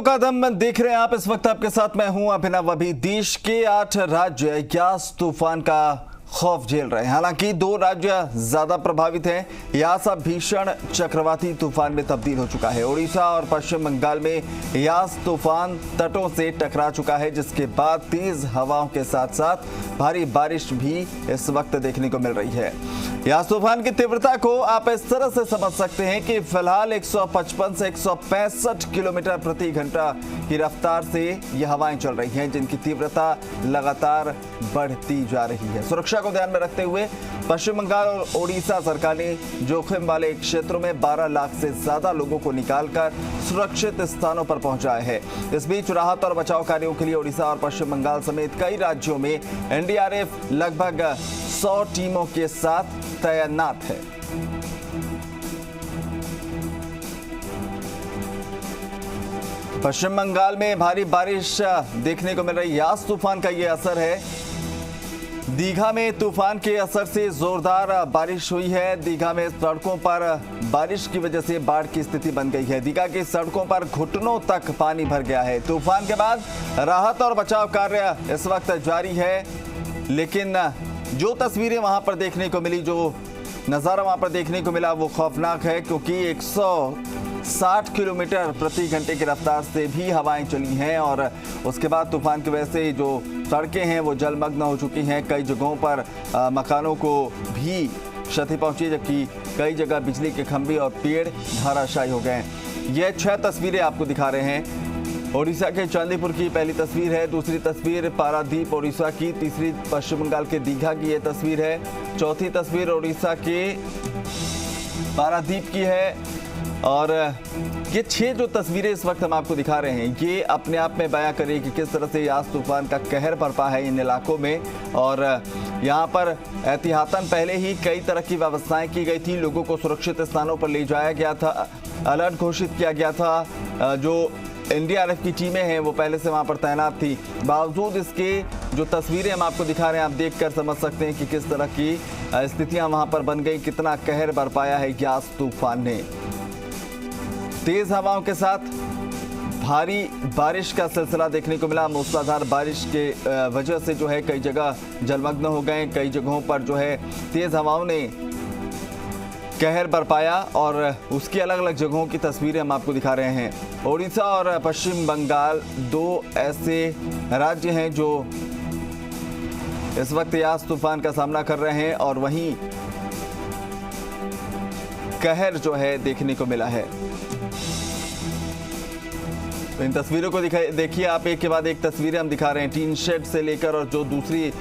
तस्वीरों का दम देख रहे हैं आप। इस वक्त आपके साथ मैं हूं अभिनव। अभी देश के 8 राज्य यास तूफान का खौफ झेल रहे हैं। हालांकि 2 राज्य ज्यादा प्रभावित हैं। यास अब भीषण चक्रवाती तूफान में तब्दील हो चुका है। ओडिशा और पश्चिम बंगाल में यास तूफान तटों से टकरा चुका है, जिसके बाद तेज हवाओं के साथ साथ भारी बारिश भी इस वक्त देखने को मिल रही है। यास तूफान की तीव्रता को आप इस तरह से समझ सकते हैं कि फिलहाल 155 से 165 किलोमीटर प्रति घंटा की रफ्तार से ये हवाएं चल रही हैं, जिनकी तीव्रता लगातार बढ़ती जा रही है। सुरक्षा को ध्यान में रखते हुए पश्चिम बंगाल और ओडिशा सरकार ने जोखिम वाले क्षेत्रों में 12 लाख से ज्यादा लोगों को निकालकर सुरक्षित स्थानों पर पहुंचाया है। इस बीच राहत और बचाव कार्यों के लिए ओडिशा और पश्चिम बंगाल समेत कई राज्यों में एनडीआरएफ लगभग 100 टीमों के साथ तैनात है। पश्चिम बंगाल में भारी बारिश देखने को मिल रही। यास तूफान का ये असर है। दीघा में तूफान के असर से जोरदार बारिश हुई है। दीघा में सड़कों पर बारिश की वजह से बाढ़ की स्थिति बन गई है। दीघा की सड़कों पर घुटनों तक पानी भर गया है। तूफान के बाद राहत और बचाव कार्य इस वक्त जारी है, लेकिन जो तस्वीरें वहां पर देखने को मिली, जो नज़ारा वहां पर देखने को मिला, वो खौफनाक है, क्योंकि 160 किलोमीटर प्रति घंटे की रफ्तार से भी हवाएं चली हैं और उसके बाद तूफान की वजह से जो सड़कें हैं वो जलमग्न हो चुकी हैं। कई जगहों पर मकानों को भी क्षति पहुंची, जबकि कई जगह बिजली के खंभे और पेड़ धराशायी हो गए। ये 6 तस्वीरें आपको दिखा रहे हैं। ओडिशा के चांदीपुर की पहली तस्वीर है, दूसरी तस्वीर पारादीप ओडिशा की, तीसरी पश्चिम बंगाल के दीघा की ये तस्वीर है, चौथी तस्वीर ओडिशा के पारादीप की है और ये 6 जो तस्वीरें इस वक्त हम आपको दिखा रहे हैं, ये अपने आप में बयां करें कि किस तरह से यास तूफान का कहर बरपा है इन इलाकों में। और यहाँ पर एहतियातन पहले ही कई तरह की व्यवस्थाएं की गई थी। लोगों को सुरक्षित स्थानों पर ले जाया गया था, अलर्ट घोषित किया गया था। जो एनडीआरएफ की टीमें हैं वो पहले से वहां पर तैनात थी। बावजूद इसके जो तस्वीरें हम आपको दिखा रहे हैं, आप देखकर समझ सकते हैं कि किस तरह की स्थितियां वहां पर बन गई, कितना कहर बरपाया है यास तूफान ने। तेज हवाओं के साथ भारी बारिश का सिलसिला देखने को मिला। मूसलाधार बारिश के वजह से जो है कई जगह जलमग्न हो गए। कई जगहों पर जो है तेज हवाओं ने कहर बरपाया और उसकी अलग अलग जगहों की तस्वीरें हम आपको दिखा रहे हैं। ओडिशा और पश्चिम बंगाल 2 ऐसे राज्य हैं जो इस वक्त यास तूफान का सामना कर रहे हैं और वहीं कहर जो है देखने को मिला है। तो इन तस्वीरों को देखिए आप, एक के बाद एक तस्वीरें हम दिखा रहे हैं। टीन शेड से लेकर और जो दूसरी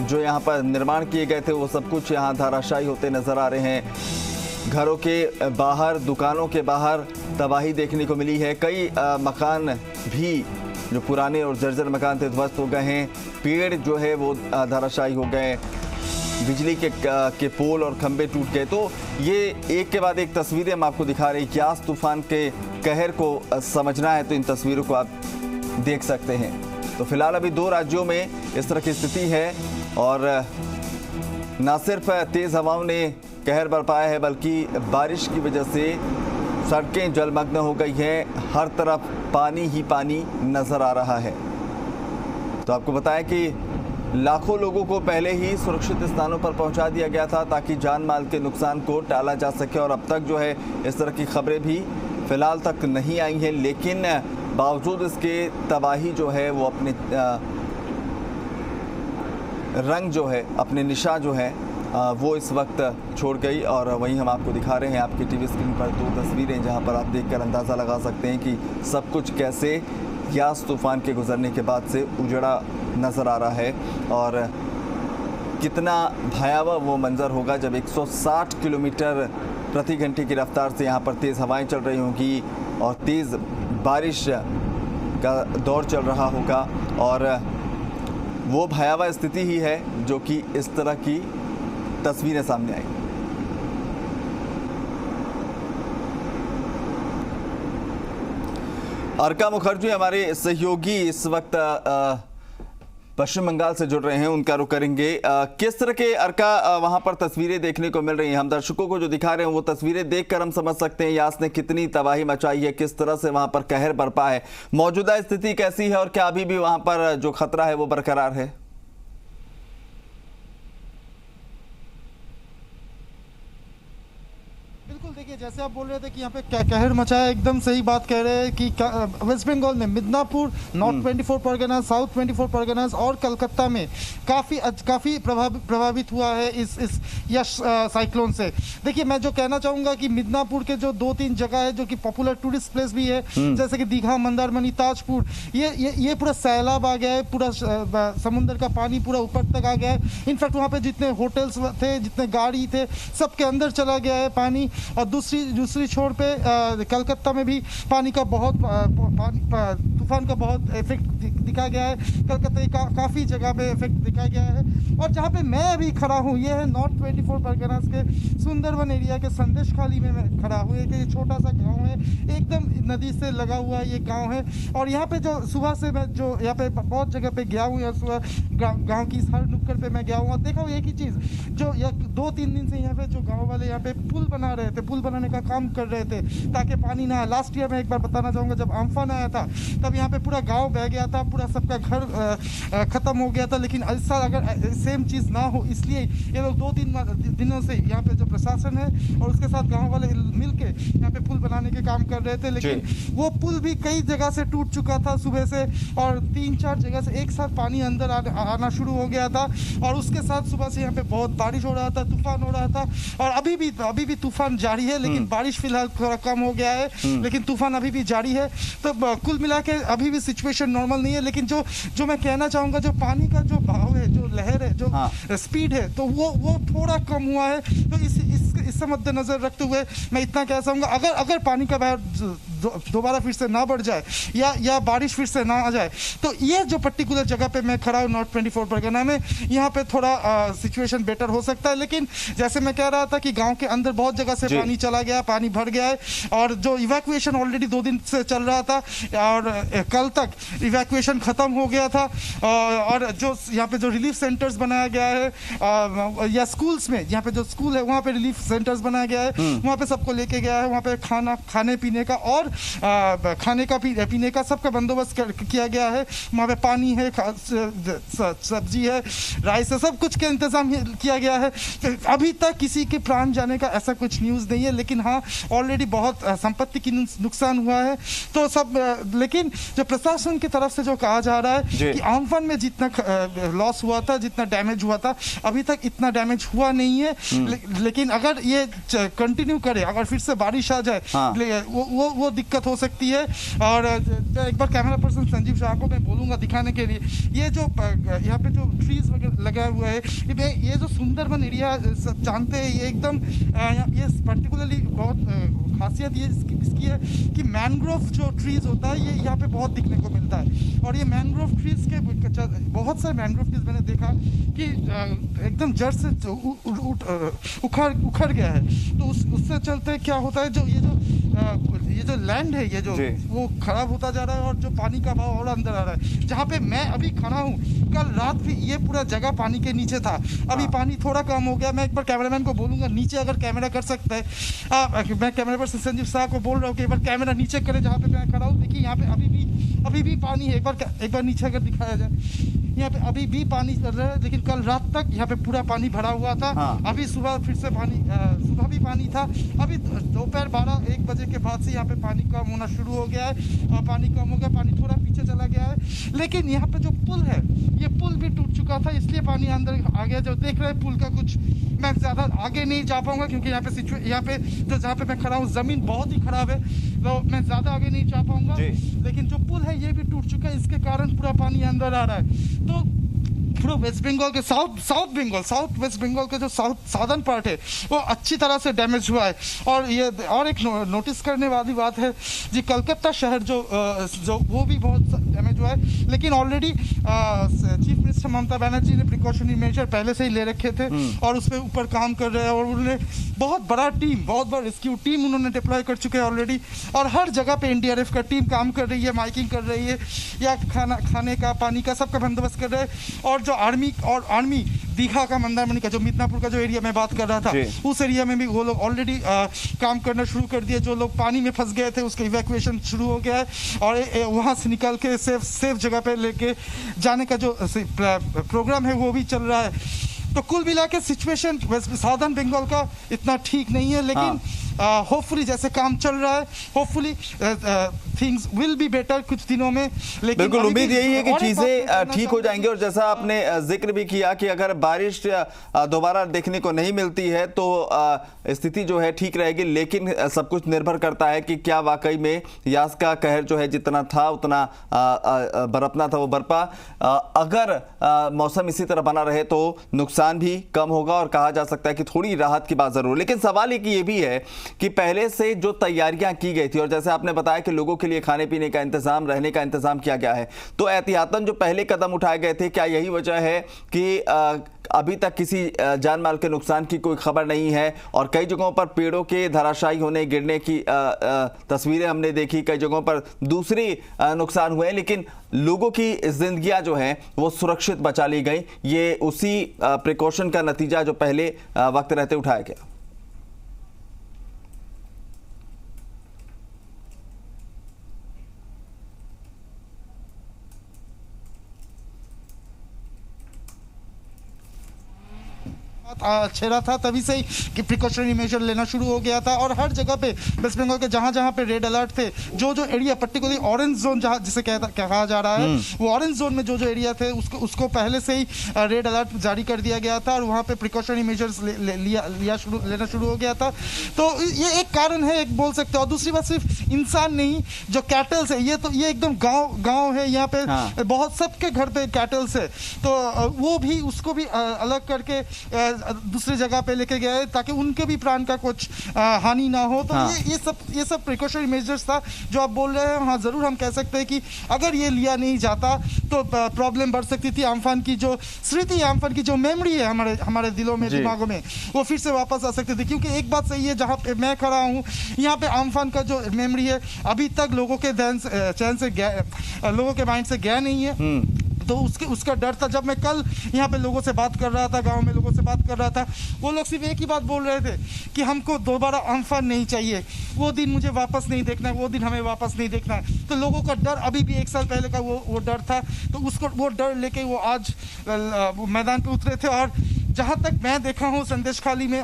जो यहाँ पर निर्माण किए गए थे वो सब कुछ यहाँ धराशायी होते नजर आ रहे हैं। घरों के बाहर, दुकानों के बाहर तबाही देखने को मिली है। कई मकान भी जो पुराने और जर्जर मकान थे ध्वस्त हो गए हैं। पेड़ जो है वो धराशायी हो गए, बिजली के पोल और खंभे टूट गए। तो ये एक के बाद एक तस्वीरें हम आपको दिखा रहे हैं। यास तूफान के कहर को समझना है तो इन तस्वीरों को आप देख सकते हैं। तो फिलहाल अभी 2 राज्यों में इस तरह की स्थिति है और न सिर्फ तेज हवाओं ने कहर बरपाया है, बल्कि बारिश की वजह से सड़कें जलमग्न हो गई हैं। हर तरफ पानी ही पानी नजर आ रहा है। तो आपको बताएं कि लाखों लोगों को पहले ही सुरक्षित स्थानों पर पहुंचा दिया गया था ताकि जान माल के नुकसान को टाला जा सके। और अब तक जो है इस तरह की खबरें भी फिलहाल तक नहीं आई हैं, लेकिन बावजूद इसके तबाही जो है वो अपने रंग जो है, अपने निशान जो है वो इस वक्त छोड़ गई। और वहीं हम आपको दिखा रहे हैं आपकी टीवी स्क्रीन पर 2 तस्वीरें, जहां पर आप देखकर अंदाज़ा लगा सकते हैं कि सब कुछ कैसे यास तूफान के गुजरने के बाद से उजड़ा नज़र आ रहा है और कितना भयावह वो मंजर होगा जब 160 किलोमीटर प्रति घंटे की रफ्तार से यहाँ पर तेज़ हवाएं चल रही होंगी और तेज़ बारिश का दौर चल रहा होगा। और वो भयावह स्थिति ही है जो कि इस तरह की तस्वीरें सामने आई। अर्का मुखर्जी हमारे सहयोगी इस वक्त टीवी स्क्रीन पर पश्चिम बंगाल से जुड़ रहे हैं, उनका रुख करेंगे। किस तरह के अर्का वहां पर तस्वीरें देखने को मिल रही हैं? हम दर्शकों को जो दिखा रहे हैं वो तस्वीरें देखकर हम समझ सकते हैं यास ने कितनी तबाही मचाई है, किस तरह से वहां पर कहर बरपा है। मौजूदा स्थिति कैसी है और क्या अभी भी वहां पर जो खतरा है वो बरकरार है? देखिए, जैसे आप बोल रहे थे कि यहाँ पे कहर मचाया, एकदम सही बात कह रहे हैं कि वेस्ट बंगाल में मिदनापुर, नॉर्थ 24 परगना, साउथ 24 परगना और कलकत्ता में काफ़ी प्रभावित हुआ है इस यश साइक्लोन से। देखिए, मैं जो कहना चाहूँगा कि मिदनापुर के जो 2-3 जगह है जो कि पॉपुलर टूरिस्ट प्लेस भी है, जैसे कि दीघा, मंदारमनी, ताजपुर, ये पूरा सैलाब आ गया है, पूरा समुद्र का पानी पूरा ऊपर तक आ गया है। इनफैक्ट वहाँ पे जितने होटल्स थे, जितने गाड़ी थे, सबके अंदर चला गया है पानी। और दूसरी छोर पे कलकत्ता में भी पानी का बहुत तूफान का बहुत इफेक्ट दिखा गया है। कलकत्ता काफ़ी जगह पे इफेक्ट दिखा गया है। और जहाँ पे मैं अभी खड़ा हूँ ये है नॉर्थ 24 परगनास के सुंदरवन एरिया के संदेशखाली में मैं खड़ा हूँ। ये छोटा सा गांव है, एकदम नदी से लगा हुआ ये गांव है। और यहाँ पे जो सुबह से मैं जो यहाँ पे बहुत जगह पे गया हूँ, यहाँ सुबह गाँव की हर नुक्कड़ पे मैं गया हूँ और देखा हूँ एक ही चीज़, जो 2-3 दिन से यहाँ पे जो गाँव वाले यहाँ पे पुल बना रहे थे, पुल बनाने का काम कर रहे थे ताकि पानी ना आए। लास्ट ईयर मैं एक बार बताना चाहूँगा, जब अम्फान आया था तब यहाँ पे पूरा गांव बह गया था, पूरा सबका घर खत्म हो गया था। लेकिन इस साल अगर सेम चीज़ ना हो, इसलिए ये लोग 2-3 दिनों से यहाँ पे जो प्रशासन है और उसके साथ गांव वाले मिलके यहाँ पे पुल बनाने के काम कर रहे थे। लेकिन वो पुल भी कई जगह से टूट चुका था सुबह से, और 3-4 जगह से एक साथ पानी अंदर आना शुरू हो गया था। और उसके साथ सुबह से यहाँ पे बहुत बारिश हो रहा था, तूफान हो रहा था। और अभी भी तूफान जारी है, लेकिन बारिश फिलहाल थोड़ा कम हो गया है, लेकिन तूफान अभी भी जारी है। तो कुल मिला के अभी भी सिचुएशन नॉर्मल नहीं है। लेकिन जो मैं कहना चाहूँगा, जो पानी का जो भाव है, जो लहर है, जो स्पीड है, तो वो थोड़ा कम हुआ है। तो इससे मद्देनजर रखते हुए मैं इतना कह सकूँगा, अगर पानी का बहाव दोबारा फिर से ना बढ़ जाए या बारिश फिर से ना आ जाए, तो ये जो पर्टिकुलर जगह पे मैं खड़ा हूँ नॉर्थ 24 परगना में, यहाँ पे थोड़ा सिचुएशन बेटर हो सकता है। लेकिन जैसे मैं कह रहा था कि गांव के अंदर बहुत जगह से पानी चला गया, पानी भर गया है। और जो इवैक्यूएशन ऑलरेडी 2 दिन से चल रहा था और कल तक इवैक्यूएशन खत्म हो गया था। और जो यहाँ पे जो रिलीफ सेंटर्स बनाया गया है, या स्कूल्स में, यहाँ पे जो स्कूल है वहाँ पे रिलीफ सेंटर्स बनाया गया है, वहाँ पे सबको लेके गया है। वहाँ पे खाने पीने का और खाने का पीने का सबका बंदोबस्त किया गया है। वहाँ पे पानी है, सब्जी है, राइस है, सब कुछ का इंतजाम किया गया है। अभी तक किसी के प्राण जाने का ऐसा कुछ न्यूज़ नहीं है, लेकिन हाँ ऑलरेडी बहुत संपत्ति की नुकसान हुआ है। तो सब, लेकिन जो प्रशासन की तरफ से जो कहा जा रहा है कि अम्फान में जितना लॉस हुआ था, जितना डैमेज हुआ था, अभी तक इतना डैमेज हुआ नहीं है। लेकिन अगर ये कंटिन्यू करे, अगर फिर से बारिश आ जाए, वो दिक्कत हो सकती है। और एक बार कैमरा पर्सन संजीव शाह को मैं बोलूँगा दिखाने के लिए, ये जो यहाँ पे जो ट्रीज वगैरह लगा हुआ है, ये जो सुंदरवन एरिया सब जानते हैं, ये एकदम ये पर्टिकुलरली बहुत खासियत ये इसकी है कि मैनग्रोव जो ट्रीज होता है ये यहाँ पे बहुत दिखने को मिलता है। और ये मैनग्रोव ट्रीज के बहुत सारे मैनग्रोव ट्रीज मैंने देखा कि एकदम जड़ से उखड़ गया है। तो उससे चलते क्या होता है, ये जो लैंड है, ये जो वो खराब होता जा रहा है और जो पानी का बहाव और अंदर आ रहा है। जहाँ पे मैं अभी खड़ा हूँ, कल रात भी ये पूरा जगह पानी के नीचे था, अभी पानी थोड़ा कम हो गया। मैं एक बार कैमरामैन को बोलूँगा नीचे अगर कैमरा कर सकता है, मैं कैमरा पर्सन संजीव शाह को बोल रहा हूँ कि एक बार कैमरा नीचे करे जहाँ पे मैं खड़ा हूँ। देखिए यहाँ पे अभी भी पानी है, एक बार नीचे अगर दिखाया जाए, यहाँ पे अभी भी पानी चल रहा है। लेकिन कल रात तक यहाँ पे पूरा पानी भरा हुआ था। अभी सुबह फिर से सुबह भी पानी था। अभी दोपहर 12-1 बजे के बाद से यहाँ पे पानी कम होना शुरू हो गया है और पानी कम हो गया, पानी थोड़ा पीछे चला गया है। लेकिन यहाँ पे जो पुल है, ये पुल भी टूट चुका था, इसलिए पानी अंदर आ गया। जो देख रहे हैं पुल का कुछ, मैं ज़्यादा आगे नहीं जा पाऊँगा क्योंकि यहाँ पे जो जहाँ पे मैं खड़ा हूँ ज़मीन बहुत ही ख़राब है, तो मैं ज़्यादा आगे नहीं जा पाऊँगा। लेकिन जो पुल है ये भी टूट चुका है, इसके कारण पूरा पानी अंदर आ रहा है। तो पूरा वेस्ट बंगाल के साउथ वेस्ट बंगाल के जो साउदर्न पार्ट है वो अच्छी तरह से डैमेज हुआ है। और ये और एक नोटिस करने वाली बात है जी, कलकत्ता शहर जो वो भी बहुत डैमेज हुआ है, लेकिन already chief minister Mamata Banerjee ने प्रिकॉशनरी मेजर पहले से ही ले रखे थे और उस पर ऊपर काम कर रहे हैं। और उन्होंने बहुत बड़ा रेस्क्यू टीम उन्होंने डिप्लॉय कर चुके हैं ऑलरेडी, और हर जगह पे एनडीआरएफ का टीम काम कर रही है, माइकिंग कर रही है, या खाने का पानी का सबका बंदोबस्त कर रहे हैं। और जो आर्मी दीघा का, मंदारमनी का, जो मिदनापुर का जो एरिया में बात कर रहा था, उस एरिया में भी वो लोग ऑलरेडी काम करना शुरू कर दिया। जो लोग पानी में फंस गए थे उसका इवैक्यूएशन शुरू हो गया है, और वहाँ से निकल के सेफ जगह पे लेके जाने का जो प्रोग्राम है वो भी चल रहा है। तो कुल मिला के सिचुएशन साउदर्न बंगाल का इतना ठीक नहीं है, लेकिन होपफुली जैसे काम चल रहा है, hopefully things will be better कुछ दिनों में। लेकिन बिल्कुल उम्मीद यही है कि चीजें ठीक हो जाएंगी। और जैसा आपने जिक्र भी किया कि अगर बारिश दोबारा देखने को नहीं मिलती है तो स्थिति जो है ठीक रहेगी, लेकिन सब कुछ निर्भर करता है कि क्या वाकई में यास का कहर जो है जितना था उतना बरपना था वो बरपा। अगर मौसम इसी तरह बना रहे तो नुकसान भी कम होगा और कहा जा सकता है कि थोड़ी राहत की बात जरूर। लेकिन सवाल एक ये भी है कि पहले से जो तैयारियां की गई थी, और जैसे आपने बताया कि लोगों के लिए खाने पीने का इंतजाम, रहने का इंतजाम किया गया है, तो एहतियातन जो पहले कदम उठाए गए थे, क्या यही वजह है कि अभी तक किसी जान माल के नुकसान की कोई खबर नहीं है? और कई जगहों पर पेड़ों के धराशायी होने, गिरने की तस्वीरें हमने देखी, कई जगहों पर दूसरी नुकसान हुए, लेकिन लोगों की जिंदगियां जो हैं वो सुरक्षित बचा ली गई। ये उसी प्रिकॉशन का नतीजा जो पहले वक्त रहते उठाया गया। छेड़ा था, तभी से ही कि प्रिकॉशनरी मेजर लेना शुरू हो गया था। और हर जगह पे वेस्ट बंगाल के जहां पे रेड अलर्ट थे, जो एरिया पर्टिकुलरली ऑरेंज जोन जिसे कहा जा रहा है, वो ऑरेंज जोन में जो एरिया थे उसको पहले से ही रेड अलर्ट जारी कर दिया गया था और वहां पे प्रिकॉशनरी मेजर्स लेना शुरू हो गया था। तो ये एक कारण है, एक बोल सकते हो। और दूसरी बात, सिर्फ इंसान नहीं, जो कैटल्स है, ये एकदम गाँव है, यहाँ पे बहुत सबके घर पे कैटल्स है, तो वो भी उसको भी अलग करके दूसरी जगह पे लेके गए ताकि उनके भी प्राण का कुछ हानि ना हो। तो ये सब प्रिकॉशनरी मेजर्स था जो आप बोल रहे हैं। हाँ, जरूर हम कह सकते हैं कि अगर ये लिया नहीं जाता तो प्रॉब्लम बढ़ सकती थी। आम्फान की जो स्मृति, आम्फान की जो मेमोरी है हमारे दिलों में, दिमागों में, वो फिर से वापस आ सकती थी। क्योंकि एक बात सही है, जहाँ पे मैं खड़ा हूँ यहाँ पे आम्फान का जो मेमोरी है अभी तक लोगों के चैन से लोगों के माइंड से गया नहीं है। तो उसका डर था। जब मैं कल यहाँ पे लोगों से बात कर रहा था, गांव में लोगों से बात कर रहा था, वो लोग सिर्फ एक ही बात बोल रहे थे कि हमको दोबारा आम्फान नहीं चाहिए, वो दिन मुझे वापस नहीं देखना है, वो दिन हमें वापस नहीं देखना है। तो लोगों का डर अभी भी 1 साल पहले का वो डर था, तो उसको वो डर लेके वो आज मैदान पे उतरे थे। और जहाँ तक मैं देखा हूँ संदेशखाली में,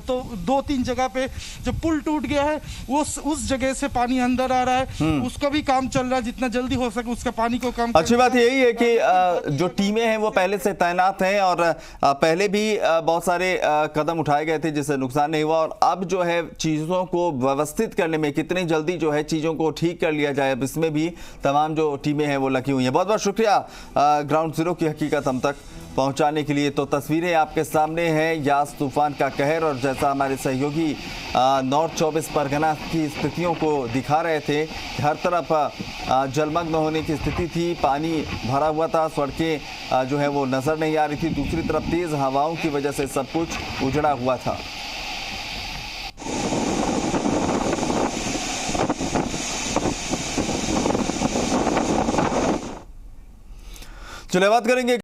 तो 2-3 जगह पे जो पुल टूट गया है वो उस जगह से पानी अंदर आ रहा है, उसका भी काम चल रहा है, जितना जल्दी हो सके उसका पानी को कम। अच्छी बात यही है कि जो टीमें हैं वो पहले से तैनात हैं और पहले भी बहुत सारे कदम उठाए गए थे जिससे नुकसान नहीं हुआ। और अब जो है चीज़ों को व्यवस्थित करने में कितनी जल्दी जो है चीज़ों को ठीक कर लिया जाए, अब इसमें भी तमाम जो टीमें हैं वो लगी हुई हैं। बहुत बहुत शुक्रिया ग्राउंड जीरो की हकीकत हम तक पहुंचाने के लिए। तो तस्वीरें आपके सामने हैं यास तूफान का कहर, और जैसा हमारे सहयोगी नॉर्थ 24 परगना की स्थितियों को दिखा रहे थे, हर तरफ जलमग्न होने की स्थिति थी, पानी भरा हुआ था, सड़कें जो है वो नज़र नहीं आ रही थी, दूसरी तरफ तेज़ हवाओं की वजह से सब कुछ उजड़ा हुआ था। चलिए बात करेंगे